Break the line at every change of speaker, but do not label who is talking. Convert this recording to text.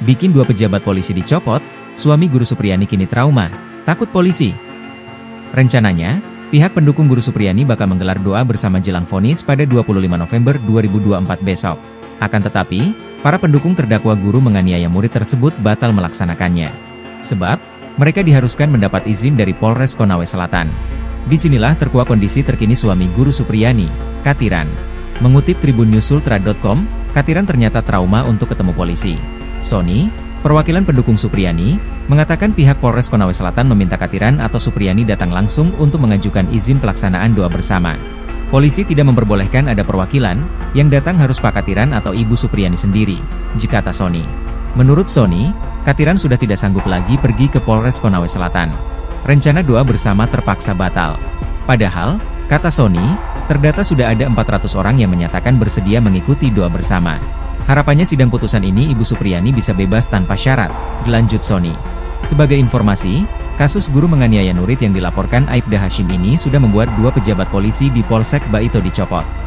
Bikin 2 pejabat polisi dicopot, suami Guru Supriyani kini trauma, takut polisi. Rencananya, pihak pendukung Guru Supriyani bakal menggelar doa bersama jelang vonis pada 25 November 2024 besok. Akan tetapi, para pendukung terdakwa guru menganiaya murid tersebut batal melaksanakannya. Sebab, mereka diharuskan mendapat izin dari Polres Konawe Selatan. Disinilah terkuak kondisi terkini suami Guru Supriyani, Katiran. Mengutip tribunnews.ultra.com, Katiran ternyata trauma untuk ketemu polisi. Sony, perwakilan pendukung Supriyani, mengatakan pihak Polres Konawe Selatan meminta Katiran atau Supriyani datang langsung untuk mengajukan izin pelaksanaan doa bersama. Polisi tidak memperbolehkan ada perwakilan, yang datang harus Pak Katiran atau Ibu Supriyani sendiri, jikata Sony. Menurut Sony, Katiran sudah tidak sanggup lagi pergi ke Polres Konawe Selatan. Rencana doa bersama terpaksa batal. Padahal, kata Sony, terdata sudah ada 400 orang yang menyatakan bersedia mengikuti doa bersama. Harapannya sidang putusan ini Ibu Supriyani bisa bebas tanpa syarat, dilanjut Sony. Sebagai informasi, kasus guru menganiaya murid yang dilaporkan Aibda Hashim ini sudah membuat 2 pejabat polisi di Polsek Baito dicopot.